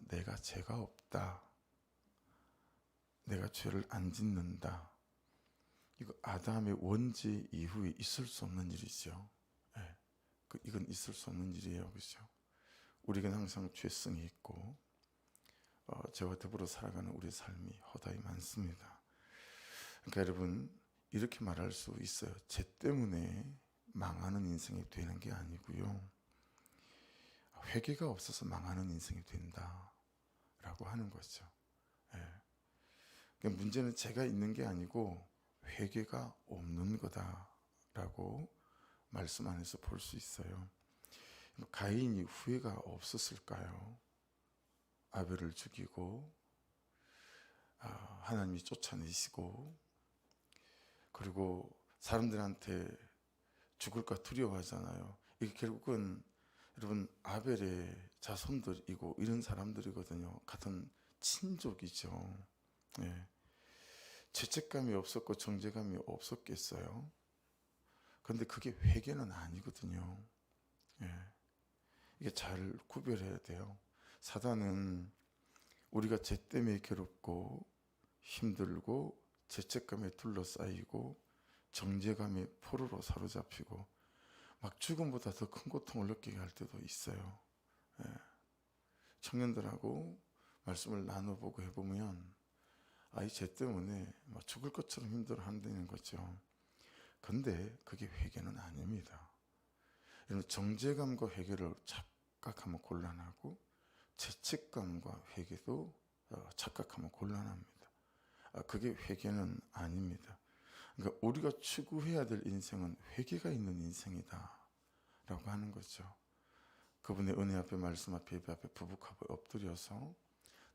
내가 죄가 없다, 내가 죄를 안 짓는다, 이거 아담의 원죄 이후에 있을 수 없는 일이죠. 예, 이건 있을 수 없는 일이에요. 그죠? 우리는 항상 죄성이 있고 죄와 더불어 살아가는 우리 삶이 허다히 많습니다. 그러니까 여러분, 이렇게 말할 수 있어요. 죄 때문에 망하는 인생이 되는 게 아니고요, 회개가 없어서 망하는 인생이 된다라고 하는 거죠. 예. 그러니까 문제는 죄가 있는 게 아니고 회개가 없는 거다라고 말씀 안에서 볼 수 있어요. 가인이 후회가 없었을까요? 아벨을 죽이고 하나님이 쫓아내시고, 그리고 사람들한테 죽을까 두려워하잖아요. 이게 결국은 여러분 아벨의 자손들이고 이런 사람들이거든요. 같은 친족이죠. 예. 죄책감이 없었고 정죄감이 없었겠어요? 그런데 그게 회개는 아니거든요. 예. 이게 잘 구별해야 돼요. 사단은 우리가 죄 때문에 괴롭고 힘들고 죄책감에 둘러싸이고 정죄감의 포로로 사로잡히고 막 죽음보다 더 큰 고통을 느끼게 할 때도 있어요. 예. 청년들하고 말씀을 나눠보고 해보면 이 죄 때문에 막 죽을 것처럼 힘들어한다는 거죠. 근데 그게 회개는 아닙니다. 정죄감과 회개를 착각하면 곤란하고 죄책감과 회개도 착각하면 곤란합니다. 그게 회개는 아닙니다. 그러니까 우리가 추구해야 될 인생은 회개가 있는 인생이다 라고 하는 거죠. 그분의 은혜 앞에, 말씀 앞에, 예배 앞에 부복하고 엎드려서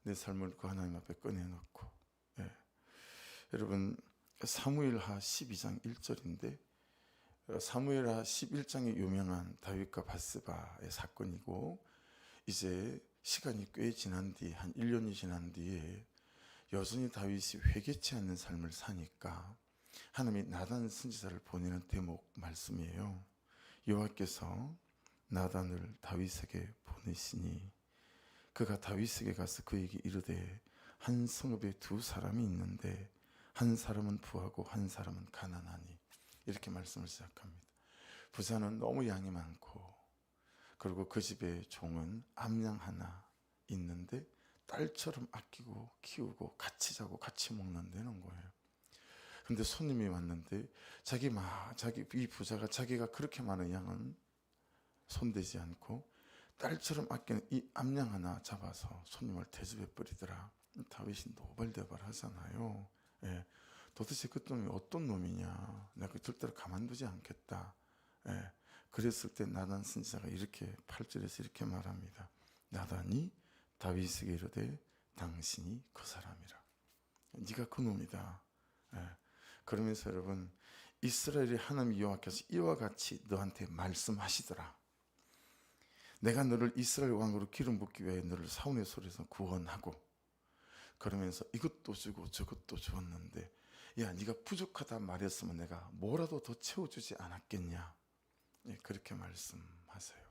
내 삶을 그 하나님 앞에 꺼내놓고, 예. 여러분 사무엘하 12장 1절인데 사무엘하 11장이 유명한 다윗과 밧세바의 사건이고, 이제 시간이 꽤 지난 뒤, 한 1년이 지난 뒤에 여전히 다윗이 회개치 않는 삶을 사니까 하나님이 나단 선지자를 보내는 대목 말씀이에요. 여호와께서 나단을 다윗에게 보내시니 그가 다윗에게 가서 그에게 이르되 한 성읍에 두 사람이 있는데 한 사람은 부하고 한 사람은 가난하니, 이렇게 말씀을 시작합니다. 부자는 너무 양이 많고, 그리고 그 집에 종은 암양 하나 있는데 딸처럼 아끼고 키우고 같이 자고 같이 먹는다는 거예요. 근데 손님이 왔는데 이 부자가 자기가 그렇게 많은 양은 손대지 않고 딸처럼 아끼는 이 암양 하나 잡아서 손님을 대접해 버리더라. 다윗이 노발대발하잖아요. 예. 도대체 그 놈이 어떤 놈이냐, 내가 절대로 가만두지 않겠다. 예. 그랬을 때 나단 선지자가 이렇게 8절에서 이렇게 말합니다. 나단이 다윗에게 이르되 당신이 그 사람이라. 네가 그 놈이다. 예. 그러면서 여러분, 이스라엘의 하나님 여호와께서 이와 같이 너한테 말씀하시더라. 내가 너를 이스라엘 왕으로 기름 붓기 위해 너를 사울의 손에서 구원하고, 그러면서 이것도 주고 저것도 주었는데 야, 네가 부족하다 말했으면 내가 뭐라도 더 채워주지 않았겠냐. 예, 그렇게 말씀하세요.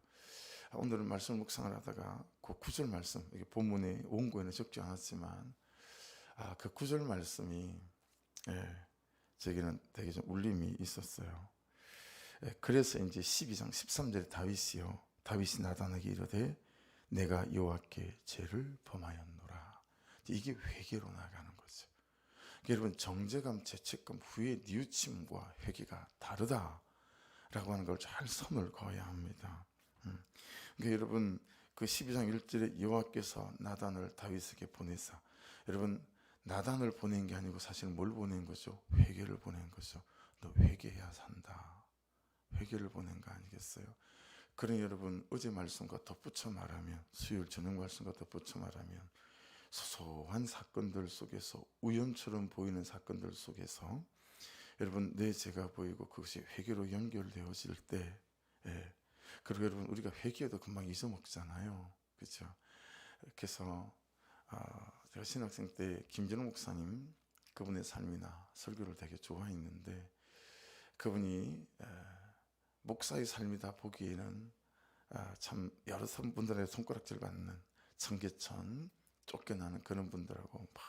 오늘은 말씀 묵상을 하다가 그 9절 말씀, 이게 본문에 원고에는 적지 않았지만 그 9절 말씀이 저에게는 되게 좀 울림이 있었어요. 그래서 이제 12장 13절에 다윗이 나단에게 이르되 내가 여호와께 죄를 범하였노라. 이게 회개로 나가는 거죠. 여러분, 정죄감, 죄책감, 후회, 뉘우침과 회개가 다르다라고 하는 걸 잘 선을 그어야 합니다. 그러니까 여러분, 그 12장 1절에 여호와께서 나단을 다윗에게 보내사, 여러분 나단을 보낸 게 아니고 사실 뭘 보낸 거죠? 회개를 보낸 거죠. 너 회개해야 산다. 회개를 보낸 거 아니겠어요? 그러니 여러분, 어제 말씀과 덧붙여 말하면, 수요일 저녁 말씀과 덧붙여 말하면, 소소한 사건들 속에서, 우연처럼 보이는 사건들 속에서 여러분 내 죄가 보이고 그것이 회개로 연결되어질 때, 그리고 여러분 우리가 회개해도 금방 잊어먹잖아요. 그렇죠? 그래서 제가 신학생 때 김진호 목사님, 그분의 삶이나 설교를 되게 좋아했는데, 그분이 목사의 삶이다 보기에는 참 여러 분들의 손가락질 받는 청계천 쫓겨나는 그런 분들하고 막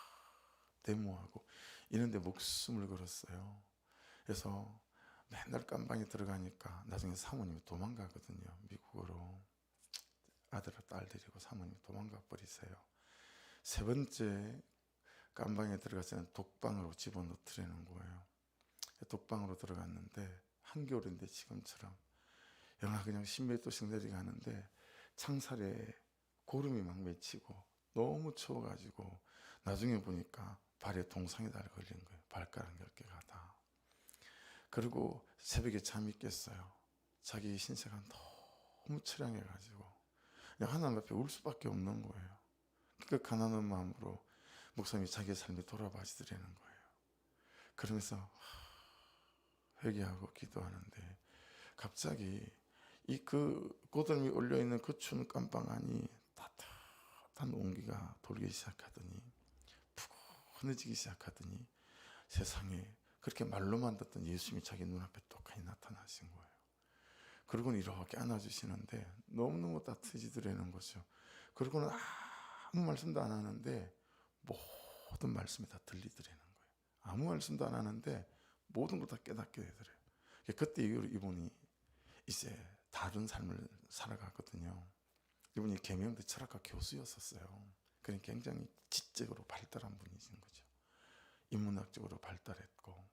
데모하고 이런데 목숨을 걸었어요. 그래서 맨날 깜방에 들어가니까 나중에 사모님이 도망가거든요. 미국으로 아들과 딸 데리고 사모님이 도망가 버리세요. 세 번째 깜방에 들어가서는 독방으로 집어넣으려는 거예요. 독방으로 들어갔는데 한겨울인데 지금처럼 영하 그냥 10m씩 내려가는데 창살에 고름이 막 맺히고 너무 추워가지고 나중에 보니까 발에 동상이 달 걸린 거예요. 발가락 10개가 다. 그리고 새벽에 잠이 깼어요. 자기 신세가 너무 처량해가지고 그냥 하나님 앞에 울 수밖에 없는 거예요. 그 가난한 마음으로 목사님이 자기의 삶을 돌아봐주시려는 거예요. 그러면서 회개하고 기도하는데 갑자기 이 그 고드름이 올려있는 그 추운 깜방 안이 따뜻한 온기가 돌기 시작하더니 푸근해지기 시작하더니 세상에 그렇게 말로만 듣던 예수님이 자기 눈앞에 똑같이 나타나신 거예요. 그러고는 이렇게 안아주시는데 너무너무 따뜻해지더라는 거죠. 그러고는 아무 말씀도 안 하는데 모든 말씀이 다 들리더라는 거예요. 아무 말씀도 안 하는데 모든 걸 다 깨닫게 되더래요. 그때 이후로 이분이 이제 다른 삶을 살아갔거든요. 이분이 계명대 철학과 교수였었어요. 그러니까 굉장히 지적으로 발달한 분이신 거죠. 인문학적으로 발달했고.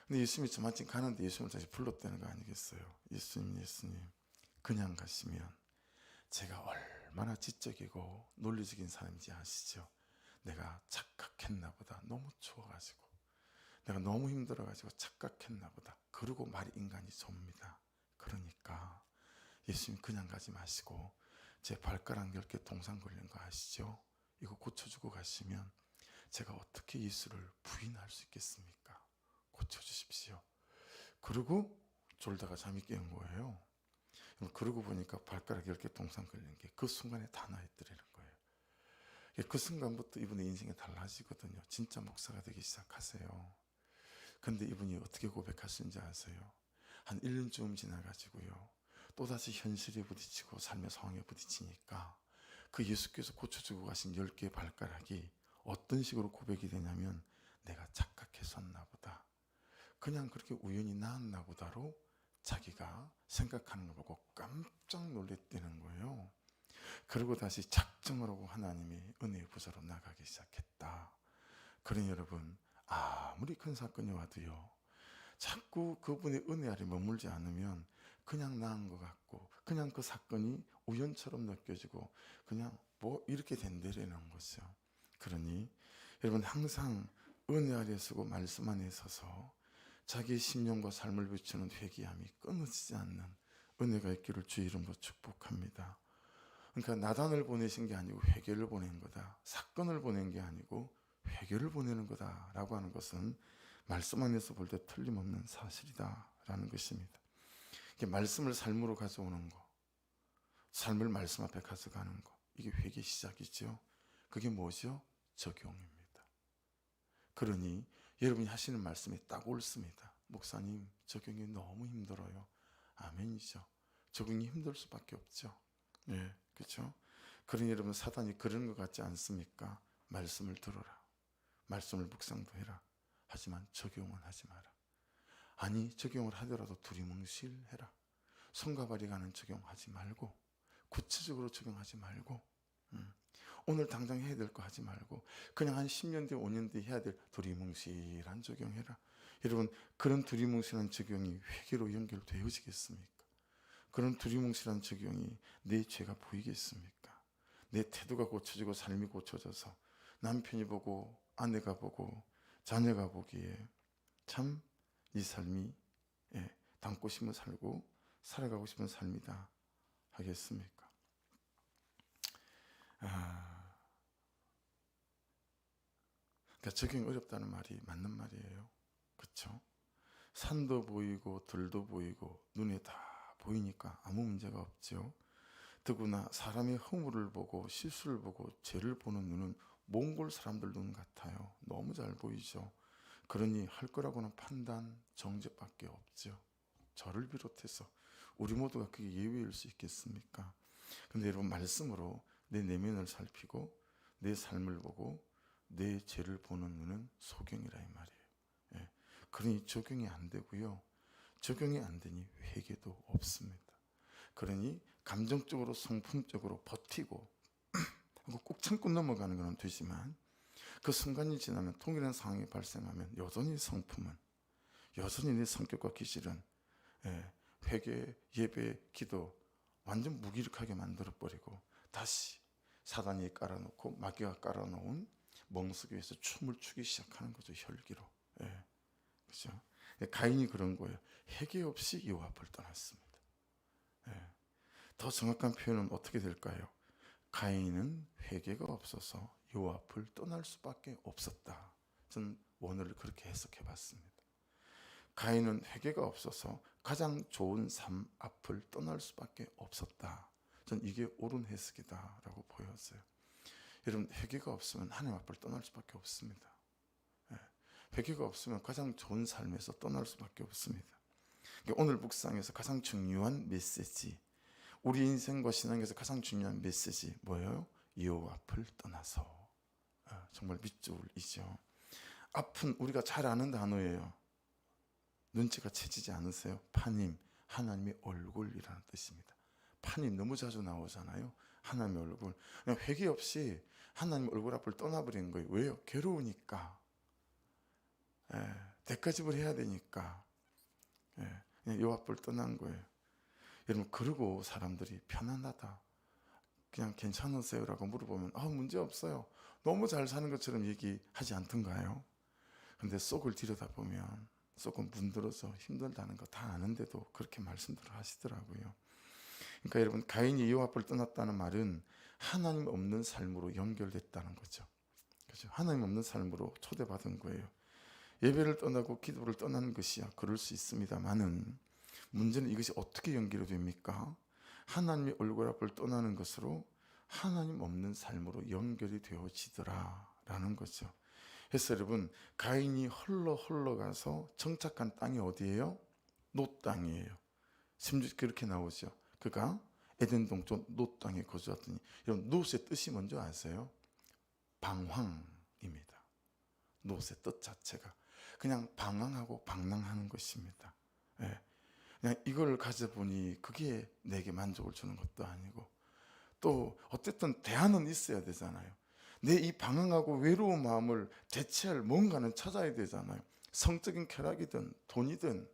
근데 예수님이 저마침 가는데 예수님을 다시 불렀다는 거 아니겠어요? 예수님, 그냥 가시면 제가 얼마나 지적이고 논리적인 사람인지 아시죠? 내가 착각했나 보다. 너무 추워가지고. 내가 너무 힘들어가지고 착각했나 보다. 그러고 말이 인간이 좁니다. 그러니까 예수님 그냥 가지 마시고 제 발가락 10개 동상 걸린 거 아시죠? 이거 고쳐주고 가시면 제가 어떻게 예수를 부인할 수 있겠습니까? 고쳐주십시오. 그리고 졸다가 잠이 깬 거예요. 그러고 보니까 발가락 10개 동상 걸린 게 그 순간에 다 나있더라는 거예요. 그 순간부터 이분의 인생이 달라지거든요. 진짜 목사가 되기 시작하세요. 근데 이분이 어떻게 고백하시는지 아세요? 한 1년쯤 지나가지고요. 또다시 현실에 부딪히고 삶의 상황에 부딪히니까 그 예수께서 고쳐주고 가신 10개의 발가락이 어떤 식으로 고백이 되냐면 내가 착각했었나 보다. 그냥 그렇게 우연히 나았나 보다로 자기가 생각하는 걸 보고 깜짝 놀랐다는 거예요. 그리고 다시 작정을 하고 하나님의 은혜의 부서로 나가기 시작했다. 그러니 여러분 아무리 큰 사건이 와도요. 자꾸 그분의 은혜 아래 머물지 않으면 그냥 나은 것 같고 그냥 그 사건이 우연처럼 느껴지고 그냥 뭐 이렇게 된다라는 거죠. 그러니 여러분 항상 은혜 아래 서고 말씀 안에 서서 자기의 심령과 삶을 비추는 회개함이 끊어지지 않는 은혜가 있기를 주의 이름으로 축복합니다. 그러니까 나단을 보내신 게 아니고 회개를 보낸 거다. 사건을 보낸 게 아니고 회개를 보내는 거다라고 하는 것은 말씀 안에서 볼 때 틀림없는 사실이다라는 것입니다. 말씀을 삶으로 가져오는 거, 삶을 말씀 앞에 가져가는 거, 이게 회개의 시작이죠. 그게 뭐죠? 적용입니다. 그러니 여러분이 하시는 말씀이 딱 옳습니다. 목사님, 적용이 너무 힘들어요. 아멘이죠. 적용이 힘들 수밖에 없죠. 네, 그렇죠? 그러니 여러분 사단이 그런 것 같지 않습니까? 말씀을 들어라. 말씀을 묵상도 해라. 하지만 적용은 하지 마라. 아니 적용을 하더라도 두리뭉실해라. 손과 발이 가는 적용하지 말고 구체적으로 적용하지 말고 오늘 당장 해야 될 거 하지 말고 그냥 한 10년 뒤 5년 뒤 해야 될 두리뭉실한 적용해라. 여러분 그런 두리뭉실한 적용이 회개로 연결되어지겠습니까? 그런 두리뭉실한 적용이 내 죄가 보이겠습니까? 내 태도가 고쳐지고 삶이 고쳐져서 남편이 보고 아내가 보고 자녀가 보기에 참 이 삶이 담고 싶은 살고 살아가고 싶은 삶이다 하겠습니까? 그러니까 적용이 어렵다는 말이 맞는 말이에요. 그렇죠? 산도 보이고 들도 보이고 눈에 다 보이니까 아무 문제가 없죠. 더구나 사람의 허물을 보고 실수를 보고 죄를 보는 눈은 몽골 사람들 눈 같아요. 너무 잘 보이죠. 그러니 할 거라고는 판단, 정죄밖에 없죠. 저를 비롯해서 우리 모두가 그게 예외일 수 있겠습니까? 근데 여러분 말씀으로 내 내면을 살피고 내 삶을 보고 내 죄를 보는 눈은 소경이라 이 말이에요. 예. 그러니 적용이 안 되고요. 적용이 안 되니 회개도 없습니다. 그러니 감정적으로 성품적으로 버티고 꾹 참고 넘어가는 건 되지만 그 순간이 지나면 동일한 상황이 발생하면 여전히 성품은 여전히 내 성격과 기질은 회개, 예배, 기도 완전 무기력하게 만들어버리고 다시 사단이 깔아놓고 마귀가 깔아놓은 멍석에서 춤을 추기 시작하는 거죠. 혈기로. 그렇죠? 가인이 그런 거예요. 회개 없이 여호와 앞을 떠났습니다. 더 정확한 표현은 어떻게 될까요? 가인은 회개가 없어서 여호와 앞을 떠날 수밖에 없었다. 저는 원어를 그렇게 해석해 봤습니다. 가인은 회개가 없어서 가장 좋은 삶 앞을 떠날 수밖에 없었다. 전 이게 옳은 해석이다라고 보였어요. 여러분, 회개가 없으면 하나님 앞을 떠날 수밖에 없습니다. 회개가 없으면 가장 좋은 삶에서 떠날 수밖에 없습니다. 오늘 묵상에서 가장 중요한 메시지, 우리 인생과 신앙에서 가장 중요한 메시지 뭐예요? 여호와 앞을 떠나서. 정말 밑줄이죠. 앞은 우리가 잘 아는 단어예요. 눈치가 채지지 않으세요? 파님, 하나님의 얼굴이라는 뜻입니다. 파님 너무 자주 나오잖아요. 하나님의 얼굴. 그냥 회개 없이 하나님 얼굴 앞을 떠나버리는 거예요. 왜요? 괴로우니까. 대가집을 해야 되니까. 그냥 요 앞을 떠난 거예요. 여러분, 그러고 사람들이 편안하다, 그냥 괜찮으세요? 라고 물어보면 문제 없어요, 너무 잘 사는 것처럼 얘기하지 않던가요? 근데 속을 들여다보면 속은 문드러져 힘들다는 거 다 아는데도 그렇게 말씀들을 하시더라고요. 그러니까 여러분, 가인이 여호와 앞을 떠났다는 말은 하나님 없는 삶으로 연결됐다는 거죠. 그렇죠? 하나님 없는 삶으로 초대받은 거예요. 예배를 떠나고 기도를 떠나는 것이야 그럴 수 있습니다만은 문제는 이것이 어떻게 연결이 됩니까? 하나님의 얼굴 앞을 떠나는 것으로 하나님 없는 삶으로 연결이 되어지더라라는 거죠. 그래서 여러분, 가인이 흘러가서 정착한 땅이 어디예요? 놋 땅이에요. 심지어 그렇게 나오죠. 그가 에덴 동쪽 놋 땅에 거주하더니, 여러분, 놋의 뜻이 뭔지 아세요? 방황입니다. 놋의 뜻 자체가 그냥 방황하고 방랑하는 것입니다. 그냥 이걸 가져보니 그게 내게 만족을 주는 것도 아니고, 또 어쨌든 대안은 있어야 되잖아요. 내 이 방황하고 외로운 마음을 대체할 뭔가는 찾아야 되잖아요. 성적인 쾌락이든 돈이든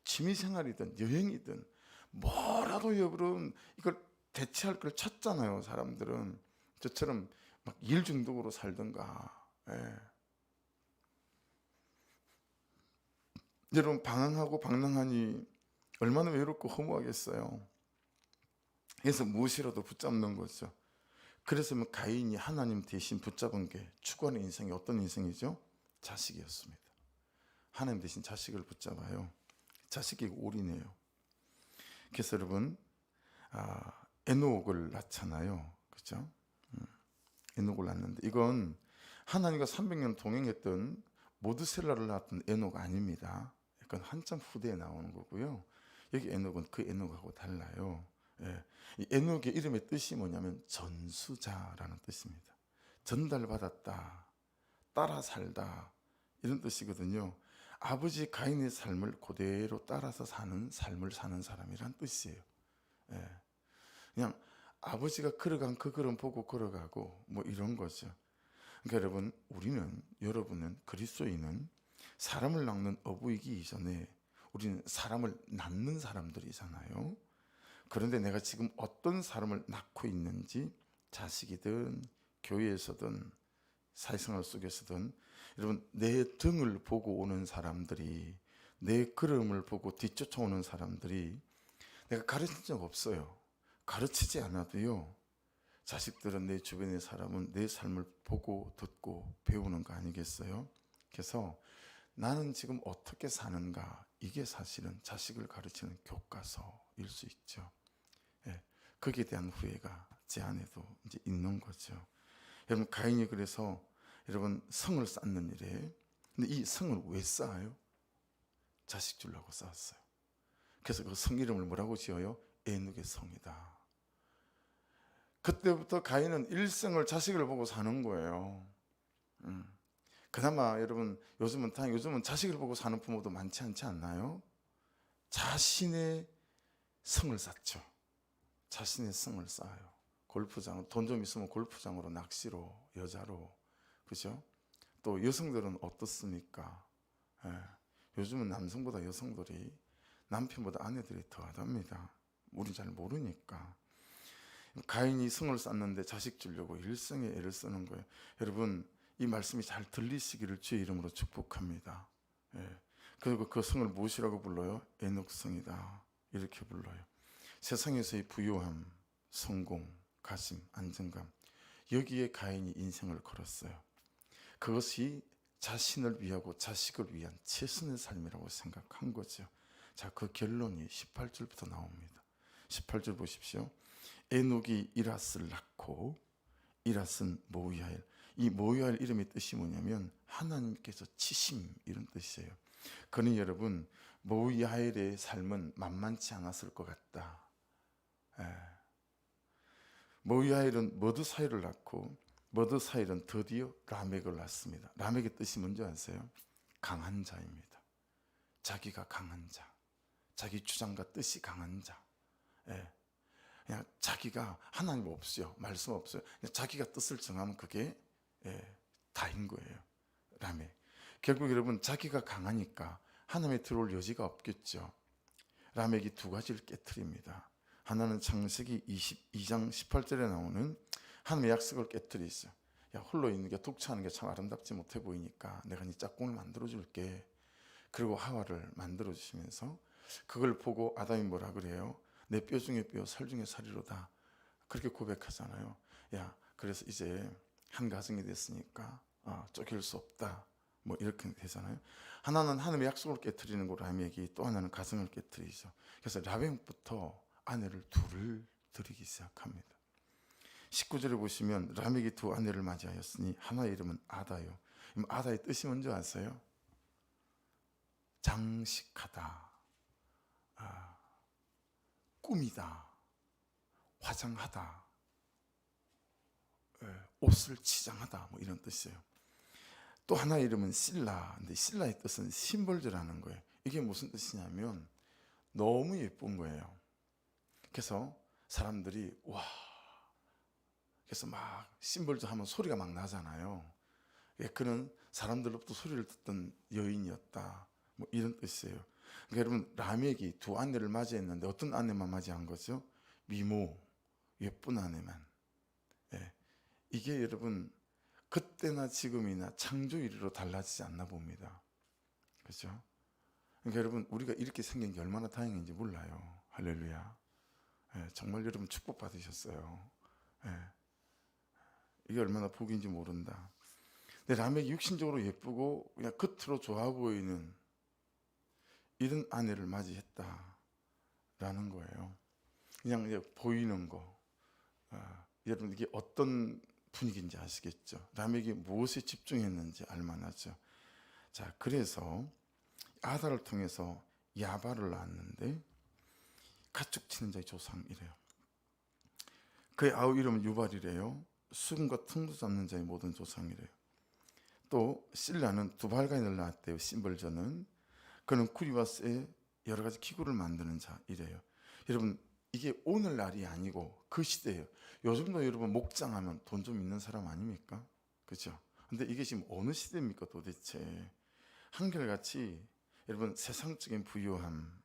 취미생활이든 여행이든 뭐라도 여러분 이걸 대체할 걸 찾잖아요. 사람들은 저처럼 막 일 중독으로 살던가. 여러분, 방황하고 방랑하니 얼마나 외롭고 허무하겠어요. 그래서 무엇이라도 붙잡는 거죠. 그래서 가인이 하나님 대신 붙잡은 게 추구하는 인생이 어떤 인생이죠? 자식이었습니다. 하나님 대신 자식을 붙잡아요. 자식이 올인해요. 그래서 여러분, 에녹을 낳잖아요. 그렇죠? 에녹을 낳는데 이건 하나님과 300년 동행했던 모두셀라를 낳았던 에녹 아닙니다. 약간 한참 후대에 나오는 거고요. 여기 에녹은 그 에녹하고 달라요. 이 에녹의 이름의 뜻이 뭐냐면 전수자라는 뜻입니다. 전달받았다, 따라 살다, 이런 뜻이거든요. 아버지 가인의 삶을 그대로 따라서 사는 삶을 사는 사람이란 뜻이에요. 그냥 아버지가 걸어간 그 걸음 보고 걸어가고 뭐 이런 거죠. 그러니까 여러분은 그리스도인은 사람을 낳는 어부이기 이전에 우리는 사람을 낳는 사람들이잖아요. 그런데 내가 지금 어떤 사람을 낳고 있는지, 자식이든 교회에서든 사회생활 속에서든, 여러분, 내 등을 보고 오는 사람들이, 내 걸음을 보고 뒤쫓아오는 사람들이 내가 가르친 적 없어요. 가르치지 않아도요, 자식들은, 내 주변의 사람은 내 삶을 보고 듣고 배우는 거 아니겠어요? 그래서 나는 지금 어떻게 사는가, 이게 사실은 자식을 가르치는 교과서일 수 있죠. 거기에 대한 후회가 제 안에도 이제 있는 거죠. 여러분, 가인이 그래서 여러분 성을 쌓는 일에, 근데 이 성을 왜 쌓아요? 자식 주려고 쌓았어요. 그래서 그 성 이름을 뭐라고 지어요? 에녹의 성이다. 그때부터 가인은 일생을 자식을 보고 사는 거예요. 그나마 여러분 요즘은 자식을 보고 사는 부모도 많지 않지 않나요? 자신의 성을 쌓죠. 자신의 성을 쌓아요. 골프장, 돈 좀 있으면 골프장으로, 낚시로, 여자로, 그죠? 또 여성들은 어떻습니까? 예. 요즘은 남성보다 여성들이 남편보다 아내들이 더하답니다. 우리 잘 모르니까. 가인이 성을 쌓는데 자식 주려고 일생에 애를 쓰는 거예요. 여러분, 이 말씀이 잘 들리시기를 주의 이름으로 축복합니다. 예. 그리고 그 성을 무엇이라고 불러요? 에녹성이다. 이렇게 불러요. 세상에서의 부유함, 성공, 가심, 안정감, 여기에 가인이 인생을 걸었어요. 그것이 자신을 위하고 자식을 위한 최선의 삶이라고 생각한 거죠. 자, 그 결론이 18절부터 나옵니다. 18절 보십시오. 에녹이 이랏을 낳고, 이랏은 모이하엘. 이 모이하엘 이름의 뜻이 뭐냐면 하나님께서 치심, 이런 뜻이에요. 그러니 여러분, 모이하엘의 삶은 만만치 않았을 것 같다. 모이하엘은 머드사일을 낳고, 머드사일은 드디어 라멕을 낳습니다. 라멕의 뜻이 뭔지 아세요? 강한 자입니다. 자기가 강한 자, 자기 주장과 뜻이 강한 자. 그냥 자기가, 하나님 없어요, 말씀 없어요, 그냥 자기가 뜻을 정하면 그게 다인 거예요. 라멕. 결국 여러분, 자기가 강하니까 하나님에 들어올 여지가 없겠죠. 라멕이 두 가지를 깨트립니다. 하나는 창세기 22장 18절에 나오는 하나님의 약속을 깨트리죠. 야, 홀로 있는 게 독차하는 게 참 아름답지 못해 보이니까 내가 네 짝꿍을 만들어 줄게. 그리고 하와를 만들어 주시면서 그걸 보고 아담이 뭐라 그래요? 내 뼈 중에 뼈, 살 중에 살이로다. 그렇게 고백하잖아요. 야, 그래서 이제 한 가정이 됐으니까 쫓길 수 없다. 뭐 이렇게 되잖아요. 하나는 하나님의 약속을 깨트리는 거 라멕이, 또 하나는 가정을 깨트리죠. 그래서 라멕부터 아내를 둘을 들이기 시작합니다. 19절에 보시면 라멕이 두 아내를 맞이하였으니 하나의 이름은 아다요. 아다의 뜻이 뭔지 아세요? 장식하다, 꾸미다, 화장하다, 옷을 치장하다, 뭐 이런 뜻이에요. 또 하나의 이름은 실라. 근데 실라의 뜻은 심벌즈라는 거예요. 이게 무슨 뜻이냐면 너무 예쁜 거예요. 그래서 사람들이 와, 그래서 막 심벌즈 하면 소리가 막 나잖아요. 그는 사람들로부터 소리를 듣던 여인이었다, 뭐 이런 뜻이에요. 그러니까 여러분, 라멕이 두 아내를 맞이했는데 어떤 아내만 맞이한 거죠? 미모, 예쁜 아내만. 이게 여러분, 그때나 지금이나 창조 이래로 달라지지 않나 봅니다. 그렇죠? 그러니까 여러분, 우리가 이렇게 생긴 게 얼마나 다행인지 몰라요. 할렐루야. 정말 여러분 축복 받으셨어요. 이게 얼마나 복인지 모른다. 근데 라멕이 육신적으로 예쁘고 그냥 겉으로 좋아 보이는 이런 아내를 맞이했다라는 거예요. 그냥 이제 보이는 거. 여러분, 이게 어떤 분위기인지 아시겠죠? 라멕이 무엇에 집중했는지 알만하죠. 자, 그래서 아다를 통해서 야발을 낳았는데 가축치는 자의 조상이래요. 그의 아우 이름은 유발이래요. 수금과 퉁도 잡는 자의 모든 조상이래요. 또 실라는 두발가인을 낳았대요. 심벌저는. 그는 구리와 쇠 여러 가지 기구를 만드는 자이래요. 여러분, 이게 오늘날이 아니고 그 시대예요. 요즘도 여러분 목장하면 돈 좀 있는 사람 아닙니까? 그렇죠? 근데 이게 지금 어느 시대입니까 도대체? 한결같이 여러분 세상적인 부유함,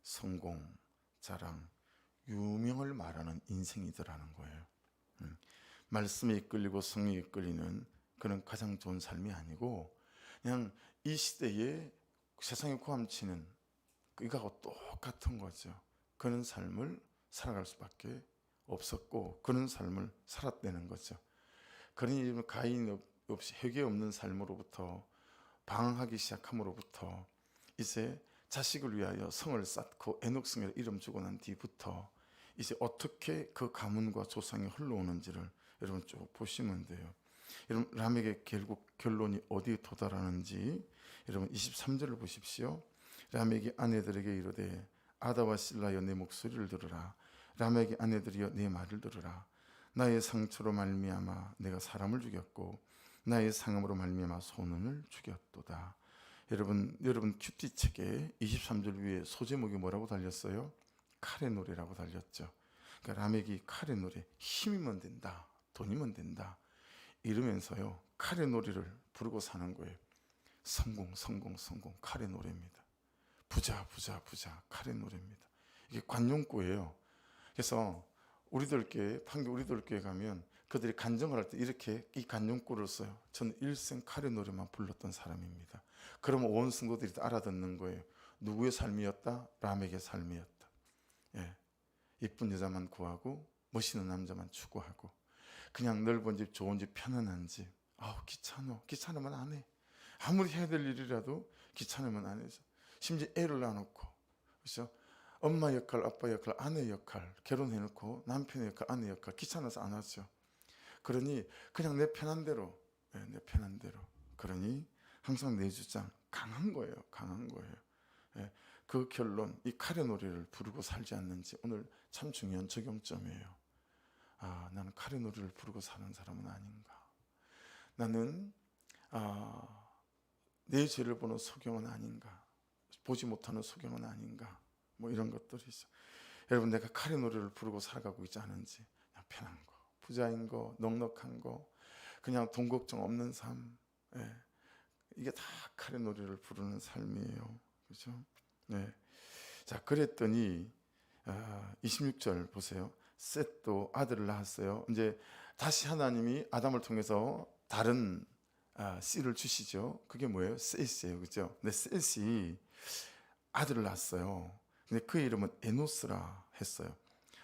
성공, 자랑, 유명을 말하는 인생이더라는 거예요. 말씀에 이끌리고 성에 이끌리는 그런 가장 좋은 삶이 아니고 그냥 이 시대에 세상에 고함치는 이거하고 똑같은 거죠. 그런 삶을 살아갈 수밖에 없었고 그런 삶을 살았다는 거죠. 그러니 가인 없이 회개 없는 삶으로부터 방황하기 시작함으로부터 이제 자식을 위하여 성을 쌓고 에녹성을 이름 주고 난 뒤부터 이제 어떻게 그 가문과 조상이 흘러오는지를 여러분 쭉 보시면 돼요. 여러분, 라멕의 결국 결론이 어디에 도달하는지 여러분 23절을 보십시오. 라멕이 아내들에게 이르되 아다와 실라여 내 목소리를 들으라. 라멕의 아내들이여 내 말을 들으라. 나의 상처로 말미암아 내가 사람을 죽였고 나의 상함으로 말미암아 소년을 죽였도다. 여러분 큐티 책에 23절 위에 소제목이 뭐라고 달렸어요? 칼의 노래라고 달렸죠. 그러니까 라멕이 칼의 노래, 힘이면 된다, 돈이면 된다 이러면서요 칼의 노래를 부르고 사는 거예요. 성공, 성공, 성공, 칼의 노래입니다. 부자, 부자, 부자, 칼의 노래입니다. 이게 관용구예요. 그래서 판교 우리들교회 가면 그들이 간증을 할 때 이렇게 이 간용구를 써요. 저는 일생 칼의 노래만 불렀던 사람입니다. 그러면 온 성도들이 알아듣는 거예요. 누구의 삶이었다? 라멕의 삶이었다. 예. 이쁜 여자만 구하고 멋있는 남자만 추구하고 그냥 넓은 집, 좋은 집, 편안한 집. 귀찮으면 안 해. 아무리 해야 될 일이라도 귀찮으면 안 해서. 심지어 애를 낳아놓고, 그렇죠? 엄마 역할, 아빠 역할, 아내 역할, 결혼해놓고 남편의 역할, 아내 역할 귀찮아서 안 하죠. 그러니 그냥 내 편한 대로, 내 편한 대로. 그러니 항상 내 주장 강한 거예요, 강한 거예요. 그 결론, 이 칼의 노래를 부르고 살지 않는지 오늘 참 중요한 적용점이에요. 나는 칼의 노래를 부르고 사는 사람은 아닌가. 나는 내 죄를 보는 소경은 아닌가. 보지 못하는 소경은 아닌가. 뭐 이런 것들이죠. 여러분 내가 칼의 노래를 부르고 살아가고 있지 않은지 그냥 편한 거, 부자인 거, 넉넉한 거, 그냥 돈 걱정 없는 삶, 이게 다 칼의 노래를 부르는 삶이에요. 그렇죠? 네. 자, 그랬더니 26절 보세요. 셋도 아들을 낳았어요. 이제 다시 하나님이 아담을 통해서 다른 씨를 주시죠. 그게 뭐예요? 셋이에요. 그렇죠? 근데 셋이 아들을 낳았어요. 근데 그 이름은 에노스라 했어요.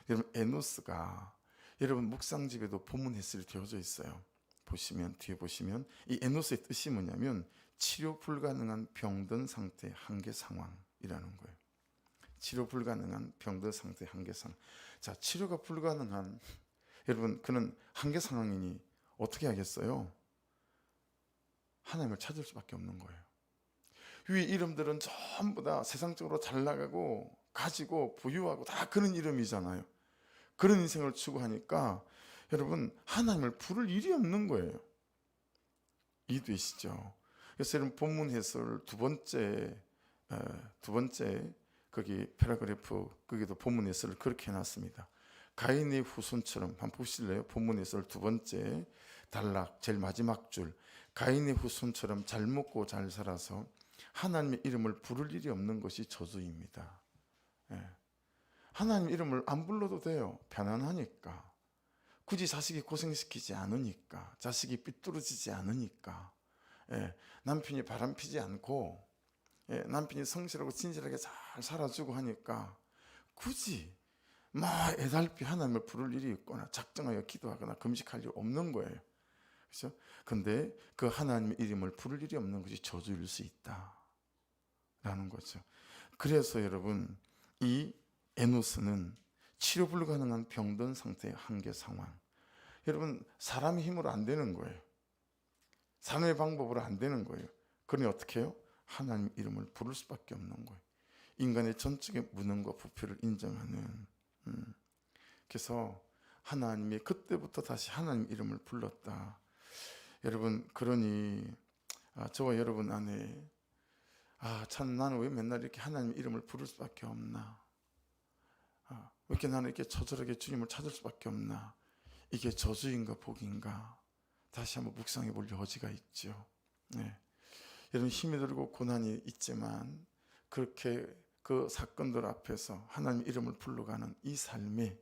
여러분 에노스가 여러분 묵상집에도 본문 해설이 되어져 있어요. 뒤에 보시면 이 에노스의 뜻이 뭐냐면 치료 불가능한 병든 상태의 한계 상황이라는 거예요. 치료 불가능한 병든 상태의 한계 상황. 자, 치료가 불가능한 여러분 그는 한계 상황이니 어떻게 하겠어요? 하나님을 찾을 수밖에 없는 거예요. 위에 이름들은 전부 다 세상적으로 잘 나가고 가지고 부유하고 다 그런 이름이잖아요. 그런 인생을 추구하니까 여러분 하나님을 부를 일이 없는 거예요. 이해되시죠? 그래서 여러분 본문 해설 두 번째 거기 패러그래프 거기도 본문 해설을 그렇게 해놨습니다. 가인의 후손처럼 한번 보실래요? 본문 해설 두 번째 단락 제일 마지막 줄 가인의 후손처럼 잘 먹고 잘 살아서 하나님의 이름을 부를 일이 없는 것이 저주입니다. 하나님 이름을 안 불러도 돼요. 편안하니까. 굳이 자식이 고생시키지 않으니까. 자식이 삐뚤어지지 않으니까. 남편이 바람피지 않고 남편이 성실하고 진실하게 잘 살아주고 하니까 굳이 애달피 하나님을 부를 일이 있거나 작정하여 기도하거나 금식할 일 없는 거예요. 그렇죠? 근데 그 하나님의 이름을 부를 일이 없는 것이 저주일 수 있다라는 거죠. 그래서 여러분 이 에노스는 치료 불가능한 병든 상태의 한계 상황. 여러분 사람의 힘으로 안 되는 거예요. 사람의 방법으로 안 되는 거예요. 그러니 어떻게 해요? 하나님 이름을 부를 수밖에 없는 거예요. 인간의 전적인 무능과 부패를 인정하는. 그래서 하나님이 그때부터 다시 하나님 이름을 불렀다. 여러분 그러니 저와 여러분 안에 참 나는 왜 맨날 이렇게 하나님 이름을 부를 수밖에 없나? 왜 이렇게 나는 이렇게 처절하게 주님을 찾을 수밖에 없나? 이게 저주인가 복인가? 다시 한번 묵상해 볼 여지가 있죠. 여러분 힘이 들고 고난이 있지만 그렇게 그 사건들 앞에서 하나님 이름을 불러가는 이 삶의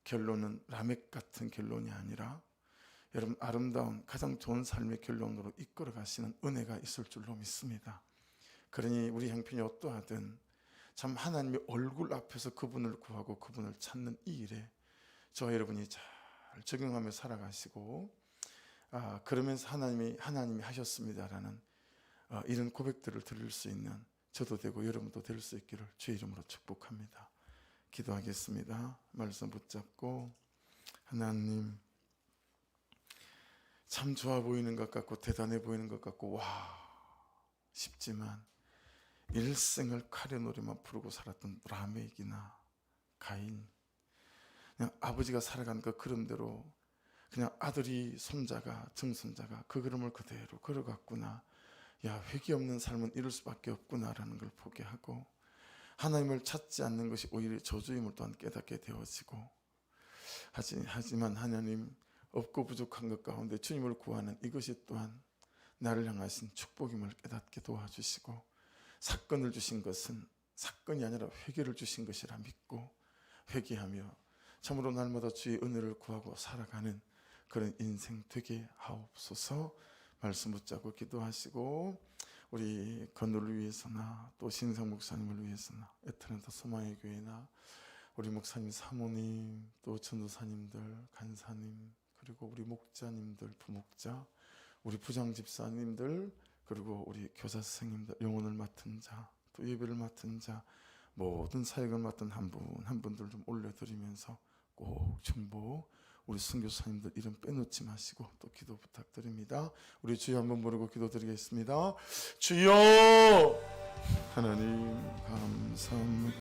결론은 라멕 같은 결론이 아니라 여러분 아름다운 가장 좋은 삶의 결론으로 이끌어 가시는 은혜가 있을 줄로 믿습니다. 그러니 우리 형편이 어떠하든 참 하나님의 얼굴 앞에서 그분을 구하고 그분을 찾는 이 일에 저와 여러분이 잘 적용하며 살아가시고 그러면서 하나님이 하셨습니다라는 이런 고백들을 드릴 수 있는 저도 되고 여러분도 될 수 있기를 주의 이름으로 축복합니다. 기도하겠습니다. 말씀 붙잡고 하나님 참 좋아 보이는 것 같고 대단해 보이는 것 같고 쉽지만 일생을 칼의 노래만 부르고 살았던 라멕이나 가인 그냥 아버지가 살아간 그 걸음대로 그냥 아들이 손자가 증손자가 그 걸음을 그대로 걸어갔구나. 야, 회개 없는 삶은 이럴 수밖에 없구나라는 걸 보게 하고, 하나님을 찾지 않는 것이 오히려 저주임을 또한 깨닫게 되어지고, 하지만 하나님, 없고 부족한 것 가운데 주님을 구하는 이것이 또한 나를 향하신 축복임을 깨닫게 도와주시고, 사건을 주신 것은 사건이 아니라 회개를 주신 것이라 믿고 회개하며 참으로 날마다 주의 은혜를 구하고 살아가는 그런 인생 되게 하옵소서. 말씀 붙잡고 기도하시고, 우리 건우를 위해서나 또 신성 목사님을 위해서나 에트란타 소망의 교회나 우리 목사님 사모님 또 전도사님들 간사님 그리고 우리 목자님들 부목자 우리 부장 집사님들 그리고 우리 교사 선생님들 영혼을 맡은 자 또 예배를 맡은 자 모든 사역을 맡은 한 분 한 분들 좀 올려드리면서 꼭 정보 우리 선교사님들 이름 빼놓지 마시고 또 기도 부탁드립니다. 우리 주여 한번 부르고 기도드리겠습니다. 주여 하나님 감사합니다.